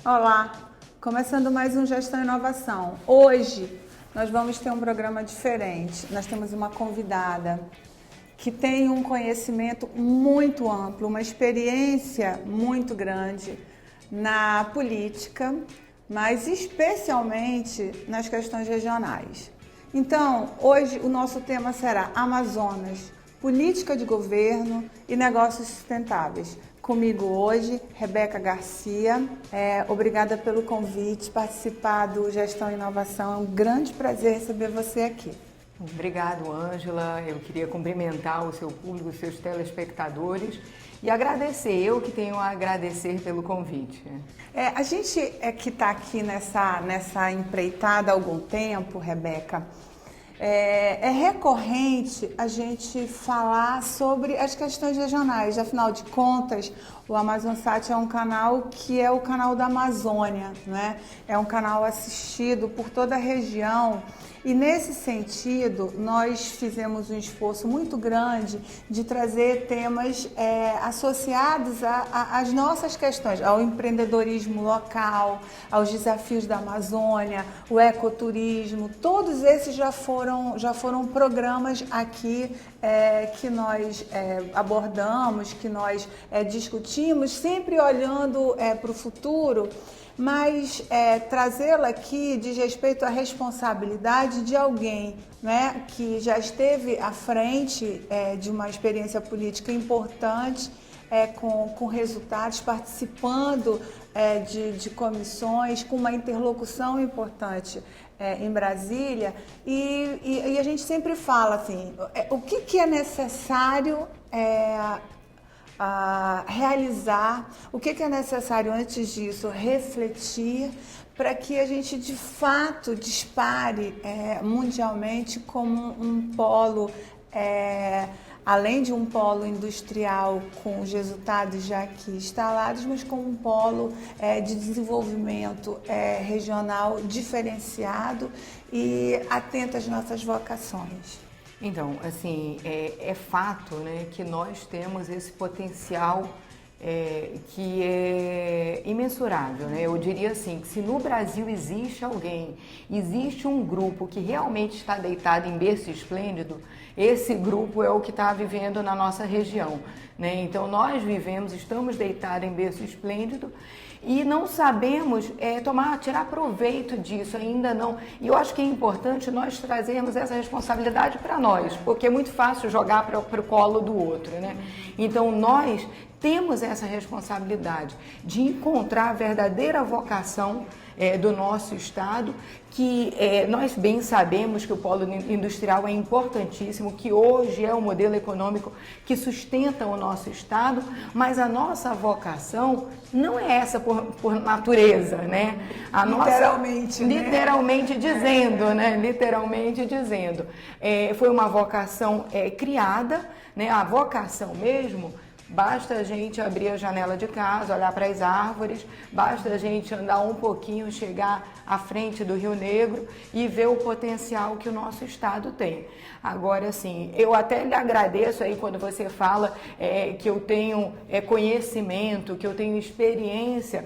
Olá, começando mais um Gestão e Inovação. Hoje nós vamos ter um programa diferente. Nós temos uma convidada que tem um conhecimento muito amplo, uma experiência muito grande na política, mas especialmente nas questões regionais. Então, hoje o nosso tema será Amazonas, política de governo e negócios sustentáveis. Comigo hoje, Rebeca Garcia. Obrigada pelo convite, participar do Gestão e Inovação. É um grande prazer receber você aqui. Obrigado, Ângela. Eu queria cumprimentar o seu público, os seus telespectadores e agradecer. Eu que tenho a agradecer pelo convite. A gente que está aqui nessa empreitada há algum tempo, Rebeca, é recorrente a gente falar sobre as questões regionais. Afinal de contas, o AmazonSat é um canal que é o canal da Amazônia, né? É um canal assistido por toda a região. E nesse sentido, nós fizemos um esforço muito grande de trazer temas associados às nossas questões, ao empreendedorismo local, aos desafios da Amazônia, o ecoturismo. Todos esses já foram programas aqui que nós abordamos, que nós discutimos, sempre olhando para o futuro. Mas trazê-la aqui diz respeito à responsabilidade de alguém, né, que já esteve à frente de uma experiência política importante, com resultados, participando de comissões, com uma interlocução importante em Brasília. E a gente sempre fala assim, o que é necessário realizar, o que é necessário antes disso, refletir para que a gente de fato dispare mundialmente como um polo, além de um polo industrial com os resultados já aqui instalados, mas como um polo de desenvolvimento regional diferenciado e atento às nossas vocações. Então, assim, é fato, né, que nós temos esse potencial que é imensurável, né? Eu diria assim, que se no Brasil existe um grupo que realmente está deitado em berço esplêndido, esse grupo é o que está vivendo na nossa região, né? Então nós estamos deitados em berço esplêndido e não sabemos tirar proveito disso, ainda não. E eu acho que é importante nós trazermos essa responsabilidade para nós, porque é muito fácil jogar para o colo do outro, né? Então nós temos essa responsabilidade de encontrar a verdadeira vocação do nosso estado, que nós bem sabemos que o polo industrial é importantíssimo, que hoje é o modelo econômico que sustenta o nosso estado, mas a nossa vocação não é essa por natureza, né? Literalmente dizendo, né? Literalmente dizendo. Foi uma vocação criada, né? A vocação mesmo. Basta a gente abrir a janela de casa, olhar para as árvores, basta a gente andar um pouquinho, chegar à frente do Rio Negro e ver o potencial que o nosso estado tem. Agora, assim, eu até lhe agradeço aí quando você fala que eu tenho conhecimento, que eu tenho experiência,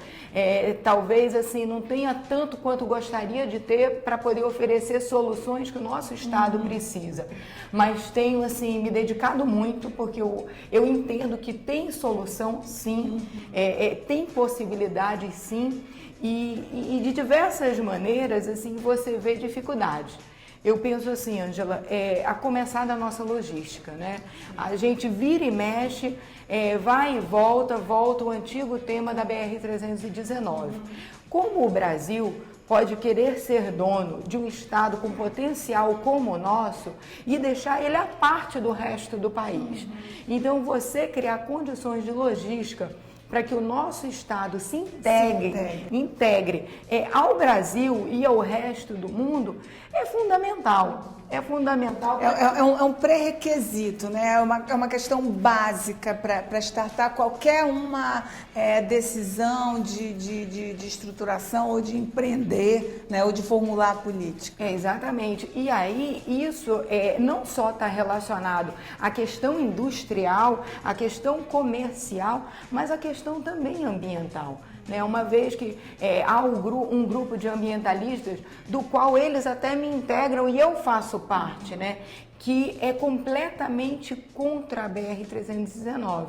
talvez assim não tenha tanto quanto gostaria de ter para poder oferecer soluções que o nosso estado precisa. Mas tenho, assim, me dedicado muito, porque eu entendo que tem solução, sim, tem possibilidades, sim, e de diversas maneiras, assim, você vê dificuldades. Eu penso assim, Ângela, a começar da nossa logística, né? A gente vira e mexe, vai e volta o antigo tema da BR-319. Como o Brasil pode querer ser dono de um estado com potencial como o nosso e deixar ele à parte do resto do país. Então, você criar condições de logística para que o nosso estado se integre ao Brasil e ao resto do mundo é fundamental. É fundamental. É um pré-requisito, né? É uma questão básica para startar qualquer uma decisão de estruturação ou de empreender, né? Ou de formular a política. Exatamente. E aí isso não só está relacionado à questão industrial, à questão comercial, mas à questão também ambiental. né? Uma vez que há um grupo de ambientalistas do qual eles até me integram e eu faço parte, né? Que é completamente contra a BR-319.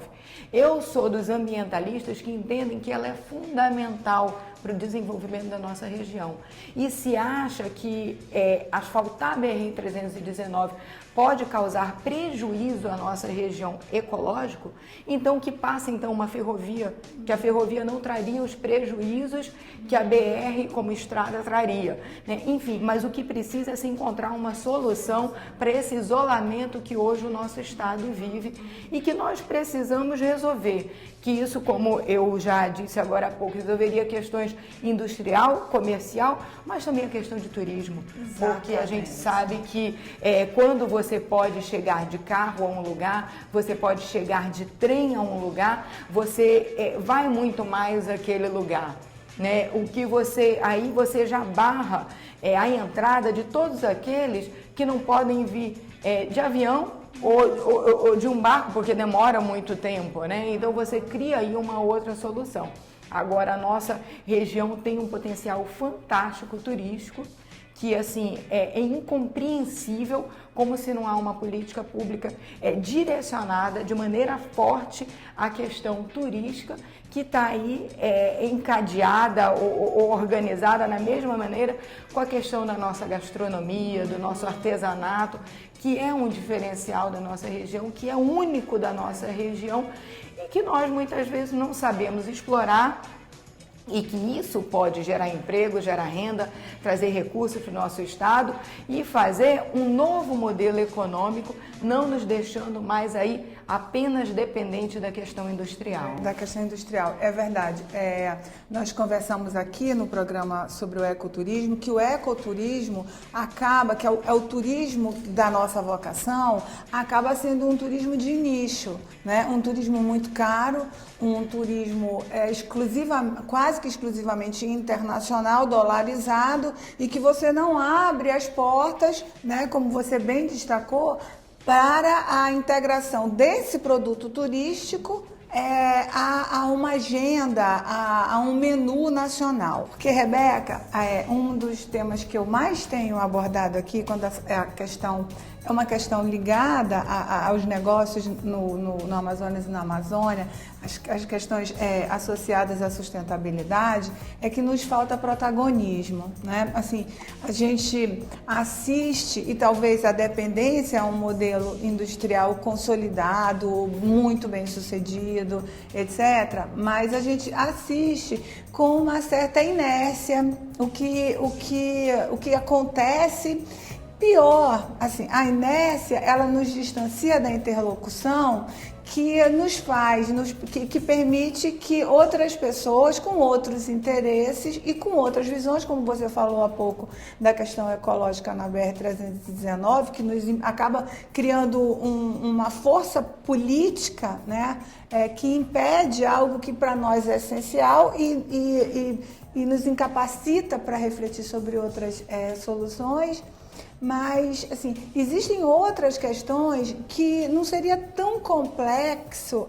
Eu sou dos ambientalistas que entendem que ela é fundamental para o desenvolvimento da nossa região. E se acha que asfaltar a BR-319 pode causar prejuízo à nossa região ecológico, então que passe então uma ferrovia, que a ferrovia não traria os prejuízos que a BR como estrada traria, né? Enfim, mas o que precisa é se encontrar uma solução para esse isolamento que hoje o nosso estado vive e que nós precisamos resolver. Que isso, como eu já disse agora há pouco, resolveria questões industrial, comercial, mas também a questão de turismo. Exatamente. Porque a gente sabe que quando você pode chegar de carro a um lugar, você pode chegar de trem a um lugar, você vai muito mais àquele lugar, né? O que aí você já barra a entrada de todos aqueles que não podem vir de avião, ou de um barco, porque demora muito tempo, né? Então você cria aí uma outra solução. Agora, a nossa região tem um potencial fantástico turístico, que assim é incompreensível como se não há uma política pública direcionada de maneira forte à questão turística, que está aí encadeada ou organizada na mesma maneira com a questão da nossa gastronomia, do nosso artesanato, que é um diferencial da nossa região, que é único da nossa região e que nós muitas vezes não sabemos explorar, e que isso pode gerar emprego, gerar renda, trazer recursos para o nosso estado e fazer um novo modelo econômico, não nos deixando mais aí apenas dependente da questão industrial. Da questão industrial, é verdade. Nós conversamos aqui no programa sobre o ecoturismo, que o ecoturismo acaba, que é o turismo da nossa vocação, acaba sendo um turismo de nicho, né? Um turismo muito caro, um turismo quase que exclusivamente internacional, dolarizado, e que você não abre as portas, né, como você bem destacou, para a integração desse produto turístico a uma agenda, a um menu nacional. Porque, Rebeca, um dos temas que eu mais tenho abordado aqui, quando é uma questão ligada aos negócios no Amazonas e na Amazônia, as questões associadas à sustentabilidade, é que nos falta protagonismo, né? Assim, a gente assiste e talvez a dependência a um modelo industrial consolidado, muito bem sucedido, etc., mas a gente assiste com uma certa inércia o que acontece. Pior, assim, a inércia, ela nos distancia da interlocução que que permite que outras pessoas com outros interesses e com outras visões, como você falou há pouco da questão ecológica na BR-319, que nos acaba criando uma força política, né, que impede algo que para nós é essencial e nos incapacita para refletir sobre outras soluções. Mas, assim, existem outras questões que não seria tão complexo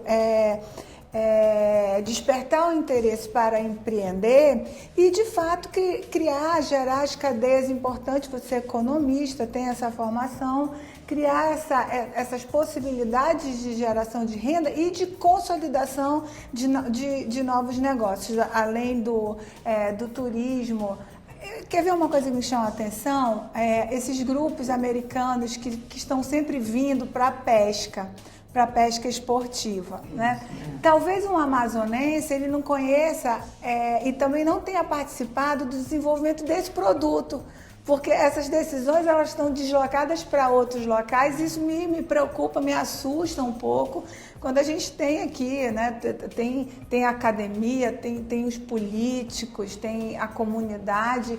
despertar o interesse para empreender e, de fato, gerar as cadeias importantes. Você é economista, tem essa formação, criar essas possibilidades de geração de renda e de consolidação de novos negócios, além do turismo. Quer ver uma coisa que me chama a atenção? Esses grupos americanos que estão sempre vindo para a pesca esportiva, né? Talvez um amazonense ele não conheça e também não tenha participado do desenvolvimento desse produto, porque essas decisões elas estão deslocadas para outros locais. Isso me preocupa, me assusta um pouco, quando a gente tem aqui, né, tem a academia, tem os políticos, tem a comunidade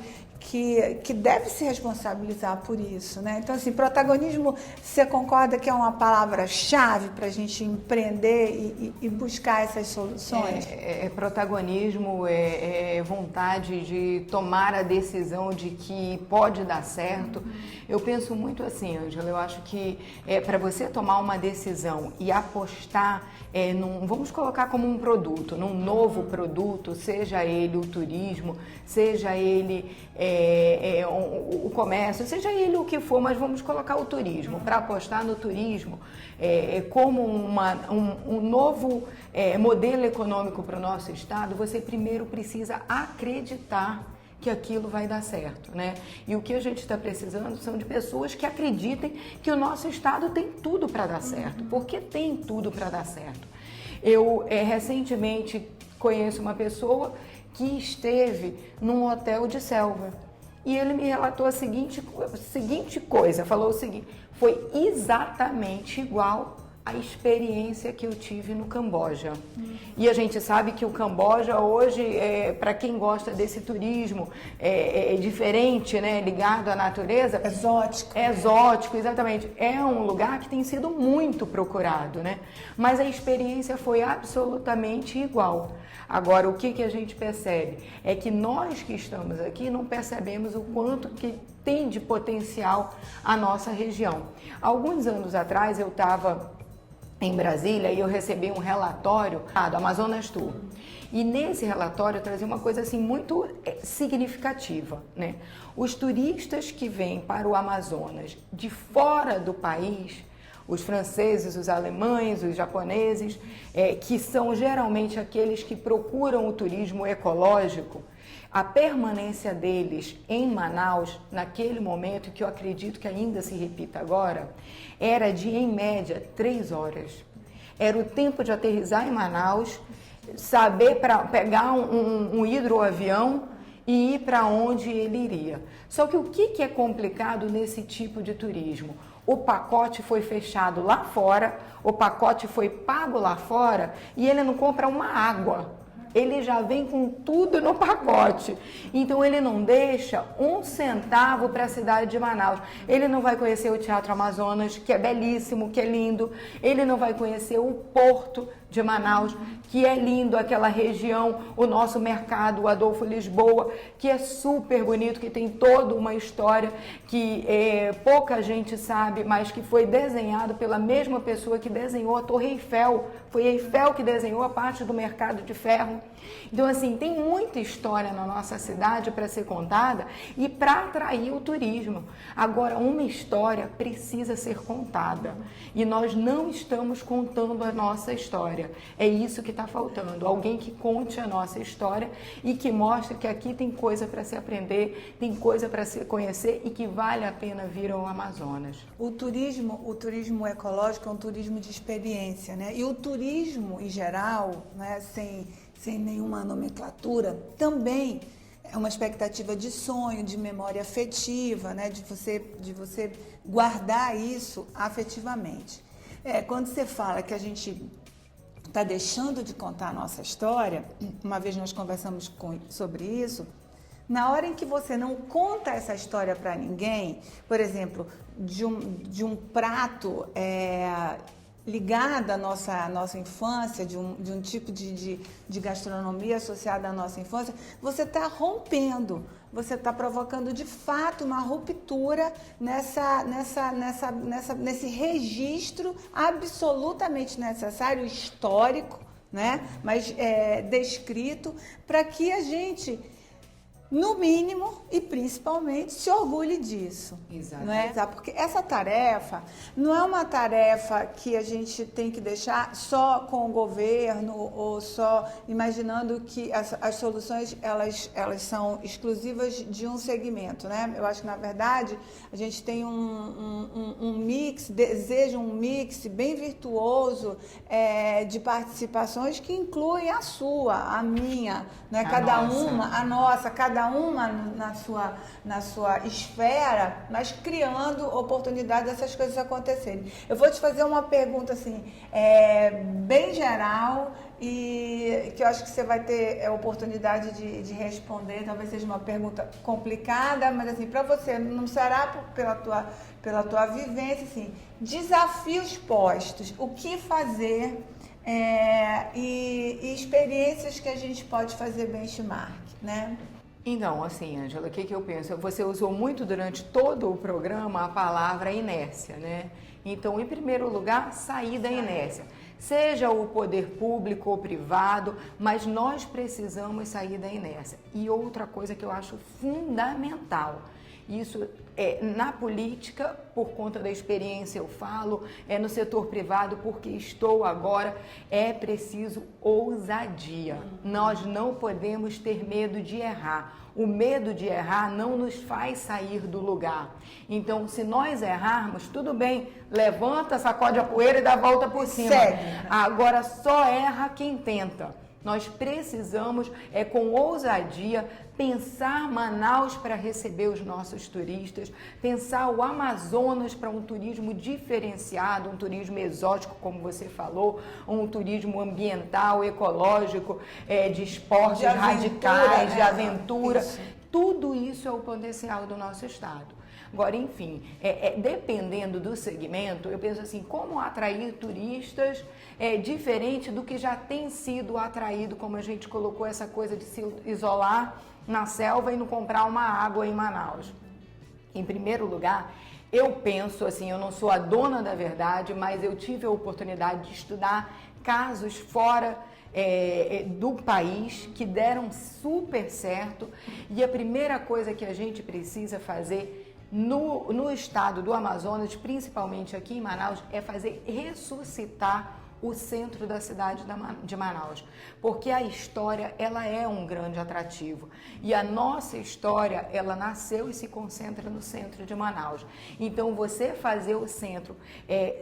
que deve se responsabilizar por isso, né? Então, assim, protagonismo, você concorda que é uma palavra-chave para a gente empreender e buscar essas soluções? Protagonismo, é vontade de tomar a decisão de que pode dar certo. Eu penso muito assim, Ângela, eu acho que para você tomar uma decisão e apostar, vamos colocar como um produto, num novo produto, seja ele o turismo, seja ele o comércio, seja ele o que for, mas vamos colocar o turismo. Para apostar no turismo como um novo modelo econômico para o nosso estado, você primeiro precisa acreditar que aquilo vai dar certo, né? E o que a gente está precisando são de pessoas que acreditem que o nosso estado tem tudo para dar certo, porque tem tudo para dar certo. Eu recentemente conheço uma pessoa que esteve num hotel de selva e ele me relatou a seguinte coisa, falou o seguinte: foi exatamente igual a experiência que eu tive no Camboja. E a gente sabe que o Camboja hoje, para quem gosta desse turismo diferente, né, ligado à natureza... Exótico. Exótico, exatamente. É um lugar que tem sido muito procurado, né? Mas a experiência foi absolutamente igual. Agora, o que a gente percebe? É que nós que estamos aqui não percebemos o quanto que tem de potencial a nossa região. Alguns anos atrás eu estava em Brasília e eu recebi um relatório do Amazonas Tour. E nesse relatório eu trazia uma coisa assim muito significativa, né? Os turistas que vêm para o Amazonas de fora do país, os franceses, os alemães, os japoneses, que são geralmente aqueles que procuram o turismo ecológico, a permanência deles em Manaus, naquele momento, que eu acredito que ainda se repita agora, era de, em média, 3 horas. Era o tempo de aterrissar em Manaus, saber para pegar um hidroavião e ir para onde ele iria. Só que o que é complicado nesse tipo de turismo? O pacote foi fechado lá fora, o pacote foi pago lá fora e ele não compra uma água. Ele já vem com tudo no pacote. Então ele não deixa um centavo para a cidade de Manaus. Ele não vai conhecer o Teatro Amazonas, que é belíssimo, que é lindo. Ele não vai conhecer o Porto de Manaus, que é lindo, aquela região, o nosso mercado, o Adolfo Lisboa, que é super bonito, que tem toda uma história que pouca gente sabe, mas que foi desenhado pela mesma pessoa que desenhou a Torre Eiffel. Foi Eiffel que desenhou a parte do mercado de ferro. Então, assim, tem muita história na nossa cidade para ser contada e para atrair o turismo. Agora, uma história precisa ser contada e nós não estamos contando a nossa história. É isso que está faltando, alguém que conte a nossa história e que mostre que aqui tem coisa para se aprender, tem coisa para se conhecer e que vale a pena vir ao Amazonas. O turismo ecológico é um turismo de experiência, né? E o turismo em geral, né, sem nenhuma nomenclatura, também é uma expectativa de sonho, de memória afetiva, né? De você guardar isso afetivamente. Quando você fala que a gente está deixando de contar a nossa história, uma vez nós conversamos sobre isso, na hora em que você não conta essa história para ninguém, por exemplo, de um prato ligado à nossa infância, de um tipo de gastronomia associada à nossa infância, você está rompendo, você está provocando de fato uma ruptura nesse registro absolutamente necessário, histórico, né? Mas descrito, para que a gente, no mínimo e principalmente, se orgulhe disso. Exato. Não é? Porque essa tarefa não é uma tarefa que a gente tem que deixar só com o governo ou só imaginando que as soluções elas são exclusivas de um segmento, né? Eu acho que, na verdade, a gente tem um mix, deseja um mix bem virtuoso de participações que incluem a sua, a minha, né? A nossa, cada uma na sua esfera, mas criando oportunidade dessas coisas acontecerem. Eu vou te fazer uma pergunta assim, bem geral, e que eu acho que você vai ter a oportunidade de responder. Talvez seja uma pergunta complicada, mas assim, para você, não será pela tua vivência, assim, desafios postos, o que fazer e experiências que a gente pode fazer benchmark, né? Então, assim, Ângela, o que eu penso? Você usou muito durante todo o programa a palavra inércia, né? Então, em primeiro lugar, sair da inércia. Seja o poder público ou privado, mas nós precisamos sair da inércia. E outra coisa que eu acho fundamental, isso é na política, por conta da experiência eu falo, é no setor privado, porque estou agora, é preciso ousadia. Nós não podemos ter medo de errar. O medo de errar não nos faz sair do lugar. Então, se nós errarmos, tudo bem, levanta, sacode a poeira e dá a volta por cima. Segue. Agora, só erra quem tenta. Nós precisamos, com ousadia, pensar Manaus para receber os nossos turistas, pensar o Amazonas para um turismo diferenciado, um turismo exótico, como você falou, um turismo ambiental, ecológico, de esportes radicais, de aventura. Isso. Tudo isso é o potencial do nosso estado. Agora, enfim, dependendo do segmento, eu penso assim, como atrair turistas diferente do que já tem sido atraído, como a gente colocou essa coisa de se isolar na selva e não comprar uma água em Manaus. Em primeiro lugar, eu penso assim, eu não sou a dona da verdade, mas eu tive a oportunidade de estudar casos fora do país que deram super certo, e a primeira coisa que a gente precisa fazer no estado do Amazonas, principalmente aqui em Manaus, é fazer ressuscitar o centro da cidade de Manaus, porque a história, ela é um grande atrativo, e a nossa história, ela nasceu e se concentra no centro de Manaus. Então, você fazer o centro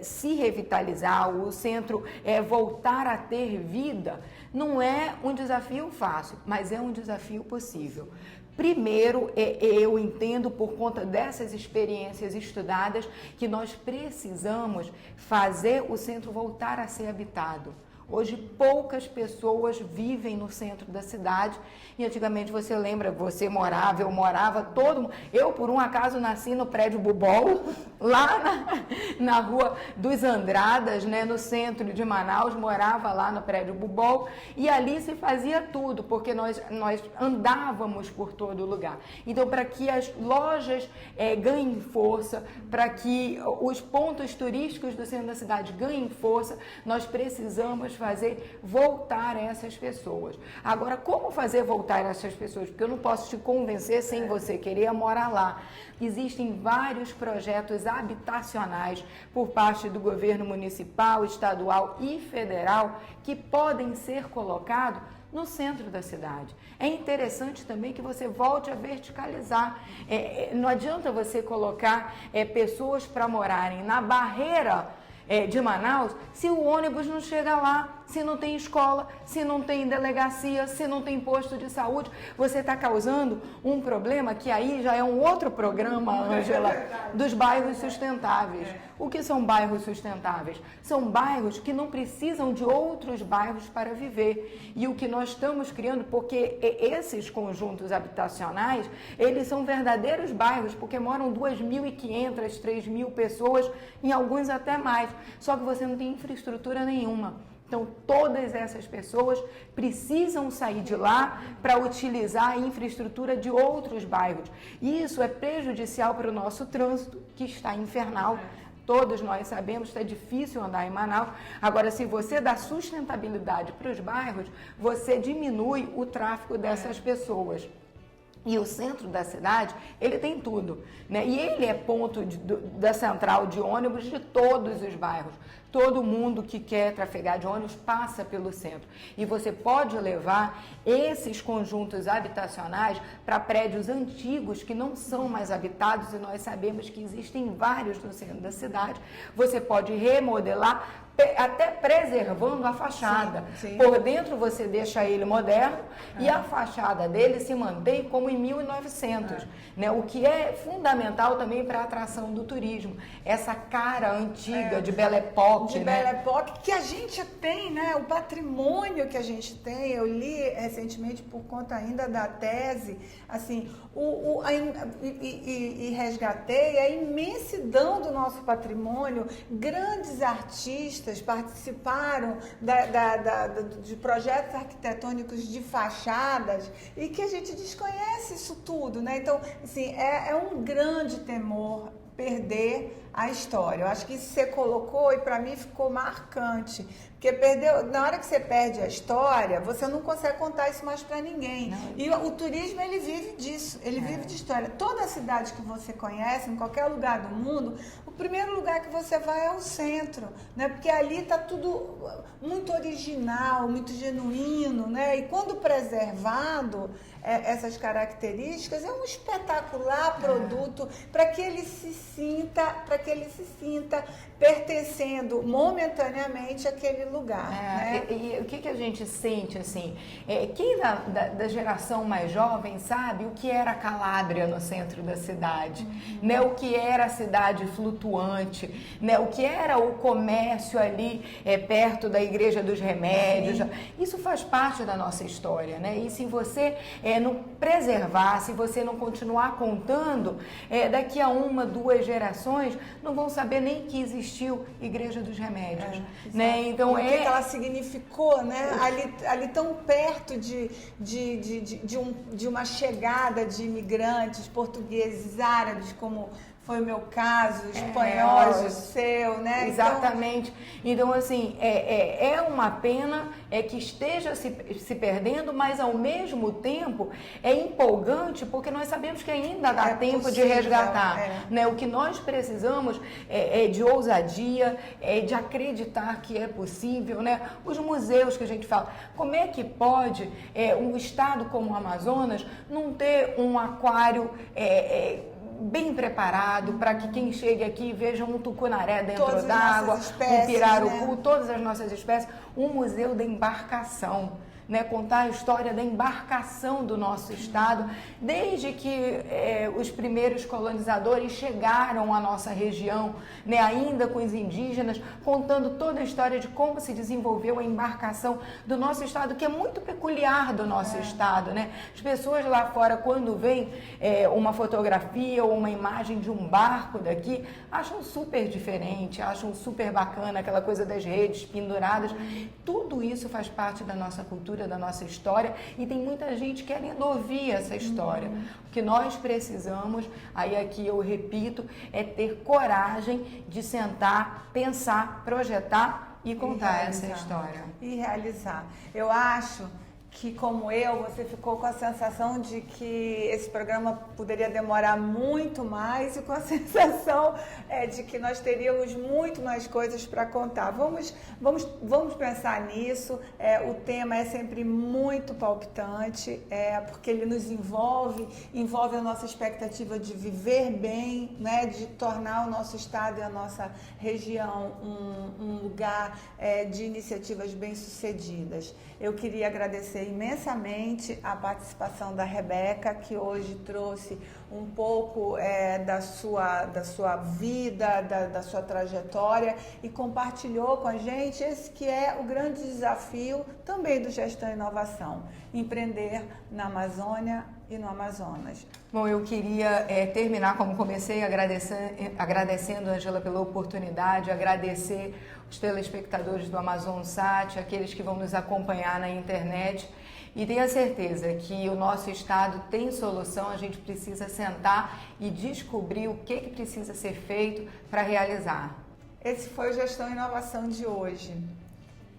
se revitalizar, o centro voltar a ter vida, não é um desafio fácil, mas é um desafio possível. Primeiro, eu entendo, por conta dessas experiências estudadas, que nós precisamos fazer o centro voltar a ser habitado. Hoje, poucas pessoas vivem no centro da cidade, e antigamente, você lembra, você morava, eu morava, todo mundo. Eu, por um acaso, nasci no prédio Bubol, lá na rua dos Andradas, né, no centro de Manaus, morava lá no prédio Bubol, e ali se fazia tudo, porque nós andávamos por todo lugar. Então, para que as lojas ganhem força, para que os pontos turísticos do centro da cidade ganhem força, nós precisamos fazer voltar essas pessoas. Agora, como fazer voltar essas pessoas? Porque eu não posso te convencer sem você querer morar lá. Existem vários projetos habitacionais por parte do governo municipal, estadual e federal que podem ser colocados no centro da cidade. É interessante também que você volte a verticalizar. Não adianta você colocar pessoas para morarem na barreira de Manaus, se o ônibus não chega lá, se não tem escola, se não tem delegacia, se não tem posto de saúde, você está causando um problema que aí já é um outro programa, Ângela, dos bairros sustentáveis. O que são bairros sustentáveis? São bairros que não precisam de outros bairros para viver. E o que nós estamos criando, porque esses conjuntos habitacionais, eles são verdadeiros bairros, porque moram 2.500, 3.000 pessoas, em alguns até mais. Só que você não tem infraestrutura nenhuma. Então, todas essas pessoas precisam sair de lá para utilizar a infraestrutura de outros bairros. E isso é prejudicial para o nosso trânsito, que está infernal. Todos nós sabemos que é difícil andar em Manaus. Agora, se você dá sustentabilidade para os bairros, você diminui o tráfego dessas pessoas. E o centro da cidade, ele tem tudo, né? E ele é ponto da central de ônibus de todos os bairros. Todo mundo que quer trafegar de ônibus passa pelo centro. E você pode levar esses conjuntos habitacionais para prédios antigos que não são mais habitados, e nós sabemos que existem vários no centro da cidade. Você pode remodelar, até preservando a fachada. Sim, sim. Por dentro você deixa ele moderno e a fachada dele se mantém como em 1900, né? O que é fundamental também para a atração do turismo. Essa cara antiga de Belle Époque, Époque, de Belle Époque, que a gente tem, né? O patrimônio que a gente tem, eu li recentemente por conta ainda da tese, assim, e resgatei a imensidão do nosso patrimônio. Grandes artistas participaram de projetos arquitetônicos de fachadas e que a gente desconhece isso tudo, né? Então, assim, é um grande temor perder a história. Eu acho que isso você colocou e para mim ficou marcante. Porque na hora que você perde a história, você não consegue contar isso mais para ninguém. Não. E o turismo, ele vive disso, ele vive de história. Toda cidade que você conhece, em qualquer lugar do mundo, o primeiro lugar que você vai é o centro, né? Porque ali está tudo muito original, muito genuíno, né? E quando preservado, essas características, é um espetacular produto para que ele se sinta pertencendo momentaneamente àquele lugar. Né? E o que a gente sente, assim, quem da geração mais jovem sabe o que era Calábria no centro da cidade, né? O que era a cidade flutuante, né? O que era o comércio ali perto da Igreja dos Remédios. Isso faz parte da nossa história, né? E se você não preservar, se você não continuar contando, daqui a 1, 2 gerações não vão saber nem que existiu Igreja dos Remédios, né? Então o que ela significou, né? Ali tão perto de uma chegada de imigrantes portugueses, árabes, como foi o meu caso, espanhóis, o seu, né? Exatamente. Então, assim, é uma pena que esteja se perdendo, mas ao mesmo tempo é empolgante porque nós sabemos que ainda dá tempo possível, de resgatar. Né? O que nós precisamos é de ousadia, de acreditar que é possível, né? Os museus que a gente fala, como é que pode um estado como o Amazonas não ter um aquário bem preparado para que quem chegue aqui veja um tucunaré dentro d'água, um pirarucu, né? Todas as nossas espécies, um museu da embarcação, né? Contar a história da embarcação do nosso estado, desde que os primeiros colonizadores chegaram à nossa região, né? Ainda com os indígenas, contando toda a história de como se desenvolveu a embarcação do nosso estado, que é muito peculiar do nosso estado, né? As pessoas lá fora, quando veem uma fotografia ou uma imagem de um barco daqui, acham super diferente, acham super bacana aquela coisa das redes penduradas. Tudo isso faz parte da nossa cultura, da nossa história, e tem muita gente querendo ouvir essa história. O que nós precisamos, aí aqui eu repito, é ter coragem de sentar, pensar, projetar e contar essa história. E realizar. Eu acho que, como você ficou com a sensação de que esse programa poderia demorar muito mais e com a sensação de que nós teríamos muito mais coisas para contar. Vamos pensar nisso. O tema é sempre muito palpitante, porque ele nos envolve a nossa expectativa de viver bem, né, de tornar o nosso estado e a nossa região um lugar de iniciativas bem-sucedidas. Eu queria agradecer imensamente a participação da Rebeca, que hoje trouxe um pouco da sua vida, da sua trajetória, e compartilhou com a gente esse que é o grande desafio também do Gestão e Inovação: empreender na Amazônia e no Amazonas. Bom, eu queria terminar como comecei, agradecendo, Angela, pela oportunidade, agradecer os telespectadores do AmazonSat, aqueles que vão nos acompanhar na internet, e tenha certeza que o nosso estado tem solução. A gente precisa sentar e descobrir o que precisa ser feito para realizar. Esse foi o Gestão e Inovação de hoje.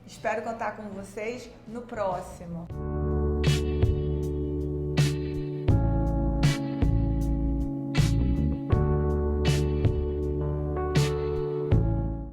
Espero contar com vocês no próximo.